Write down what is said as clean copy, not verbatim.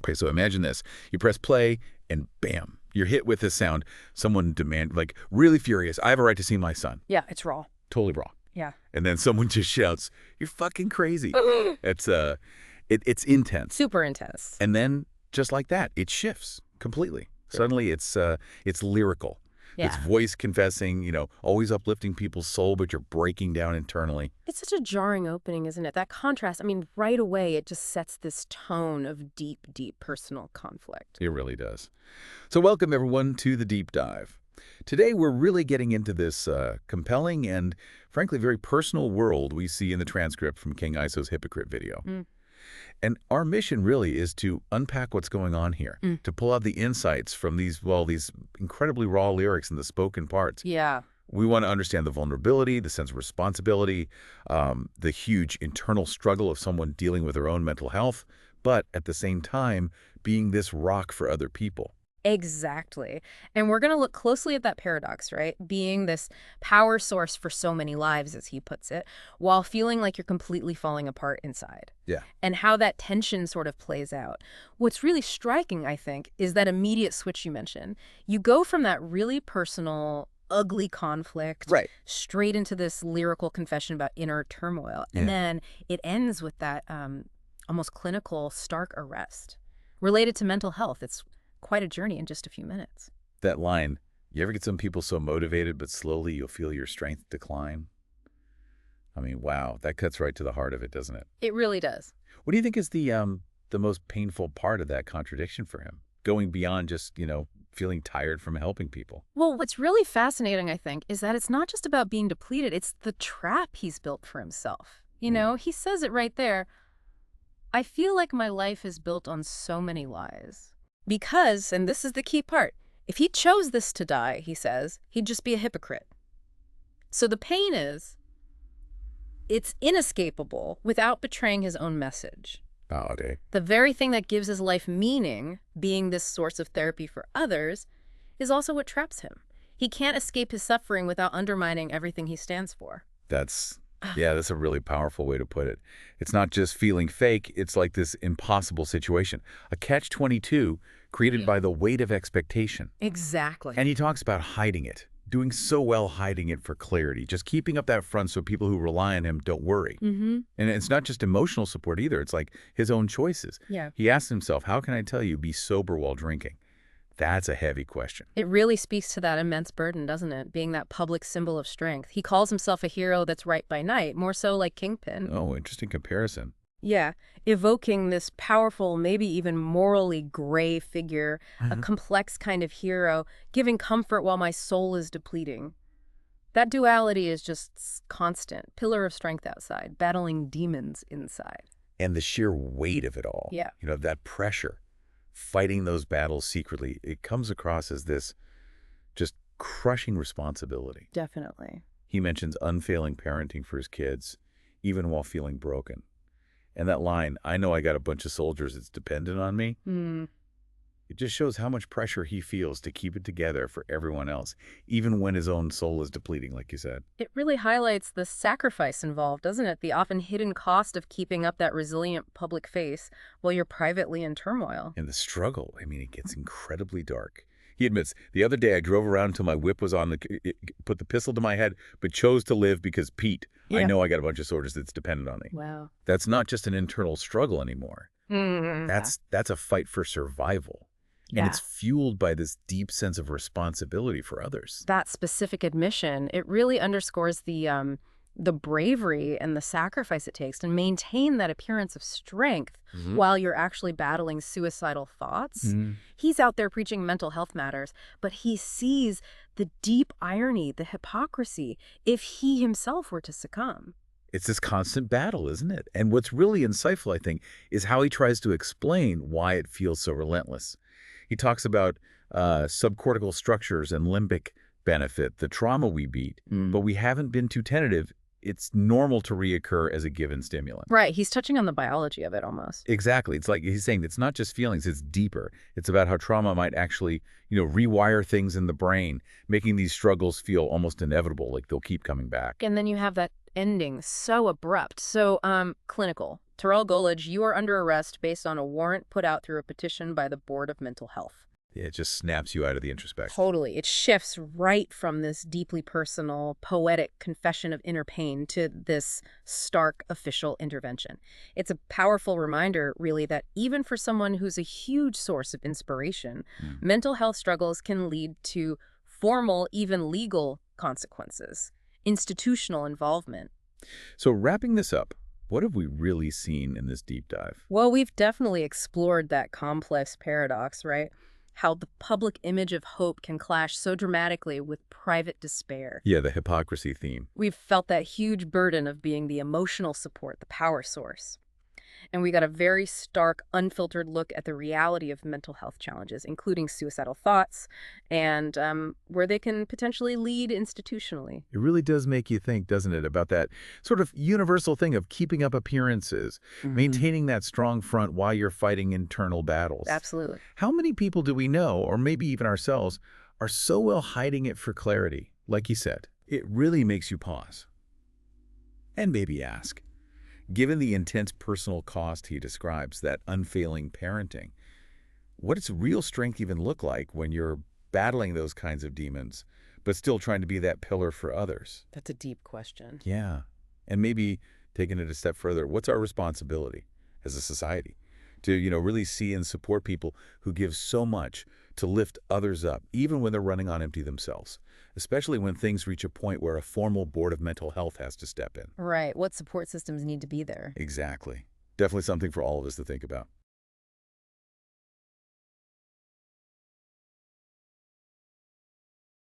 Okay, so imagine this. You press play, and bam, you're hit with this sound. Someone like, really furious. I have a right to see my son. Yeah, it's raw. Totally raw. Yeah. And then someone just shouts, "You're fucking crazy." It's intense. Super intense. And then, just like that, it shifts completely. Suddenly, it's lyrical. Yeah. It's voice confessing, always uplifting people's soul, but you're breaking down internally. It's such a jarring opening, isn't it? That contrast, I mean, right away, it just sets this tone of deep, deep personal conflict. It really does. So welcome, everyone, to the Deep Dive. Today, we're really getting into this compelling and, frankly, very personal world we see in the transcript from King Iso's Hypocrite video. And our mission really is to unpack what's going on here, to pull out the insights from these incredibly raw lyrics and the spoken parts. Yeah. We want to understand the vulnerability, the sense of responsibility, the huge internal struggle of someone dealing with their own mental health, but at the same time, being this rock for other people. Exactly. And we're going to look closely at that paradox, right? Being this power source for so many lives, as he puts it, while feeling like you're completely falling apart inside. Yeah. And how that tension sort of plays out. What's really striking, I think, is that immediate switch you mentioned. You go from that really personal, ugly conflict straight into this lyrical confession about inner turmoil. And then it ends with that almost clinical, stark arrest related to mental health. It's quite a journey in just a few minutes. That line, you ever get some people so motivated, but slowly you'll feel your strength decline? I mean, wow, that cuts right to the heart of it, doesn't it? It really does. What do you think is the most painful part of that contradiction for him? Going beyond just, feeling tired from helping people. Well, what's really fascinating, I think, is that it's not just about being depleted. It's the trap he's built for himself. He says it right there. I feel like my life is built on so many lies. Because, and this is the key part, if he chose this to die, he says, he'd just be a hypocrite. So the pain is, it's inescapable without betraying his own message. The very thing that gives his life meaning, being this source of therapy for others, is also what traps him. He can't escape his suffering without undermining everything he stands for. That's a really powerful way to put it. It's not just feeling fake, it's like this impossible situation. A catch-22 created by the weight of expectation. Exactly. And he talks about hiding it, doing so well hiding it for clarity, just keeping up that front so people who rely on him don't worry. And it's not just emotional support either, it's like his own choices. Yeah. He asks himself, how can I tell you, be sober while drinking? That's a heavy question. It really speaks to that immense burden, doesn't it? Being that public symbol of strength. He calls himself a hero that's right by night, more so like Kingpin. Oh, interesting comparison. Yeah, evoking this powerful, maybe even morally gray figure, a complex kind of hero, giving comfort while my soul is depleting. That duality is just constant. Pillar of strength outside, battling demons inside. And the sheer weight of it all. Yeah. That pressure. Fighting those battles secretly, it comes across as this just crushing responsibility. Definitely. He mentions unfailing parenting for his kids, even while feeling broken. And that line, I know I got a bunch of soldiers that's dependent on me, it just shows how much pressure he feels to keep it together for everyone else, even when his own soul is depleting, like you said. It really highlights the sacrifice involved, doesn't it? The often hidden cost of keeping up that resilient public face while you're privately in turmoil. And the struggle, it gets incredibly dark. He admits, the other day I drove around until my whip was on, put the pistol to my head, but chose to live because Pete, I know I got a bunch of soldiers that's dependent on me. Wow. That's not just an internal struggle anymore. That's a fight for survival. Yeah. And it's fueled by this deep sense of responsibility for others. That specific admission, it really underscores the bravery and the sacrifice it takes to maintain that appearance of strength while you're actually battling suicidal thoughts. He's out there preaching mental health matters, but he sees the deep irony, the hypocrisy, if he himself were to succumb. It's this constant battle, isn't it? And what's really insightful, I think, is how he tries to explain why it feels so relentless. He talks about subcortical structures and limbic benefit, the trauma we beat, but we haven't been too tentative. It's normal to reoccur as a given stimulant. Right. He's touching on the biology of it almost. Exactly. It's like he's saying it's not just feelings, it's deeper. It's about how trauma might actually, rewire things in the brain, making these struggles feel almost inevitable, like they'll keep coming back. And then you have that ending, so abrupt, so clinical. Terrell Golage, you are under arrest based on a warrant put out through a petition by the Board of Mental Health. Yeah, it just snaps you out of the introspection. Totally. It shifts right from this deeply personal, poetic confession of inner pain to this stark official intervention. It's a powerful reminder, really, that even for someone who's a huge source of inspiration, mental health struggles can lead to formal, even legal consequences, institutional involvement. So wrapping this up, what have we really seen in this deep dive? Well, we've definitely explored that complex paradox, right? How the public image of hope can clash so dramatically with private despair. Yeah, the hypocrisy theme. We've felt that huge burden of being the emotional support, the power source. And we got a very stark, unfiltered look at the reality of mental health challenges, including suicidal thoughts, and where they can potentially lead institutionally. It really does make you think, doesn't it, about that sort of universal thing of keeping up appearances, maintaining that strong front while you're fighting internal battles. Absolutely. How many people do we know, or maybe even ourselves, are so well hiding it for clarity? Like you said, it really makes you pause. And maybe ask, given the intense personal cost he describes, that unfailing parenting, what does real strength even look like when you're battling those kinds of demons, but still trying to be that pillar for others? That's a deep question. Yeah. And maybe taking it a step further, what's our responsibility as a society to, really see and support people who give so much to lift others up, even when they're running on empty themselves, especially when things reach a point where a formal board of mental health has to step in. Right. What support systems need to be there? Exactly. Definitely something for all of us to think about.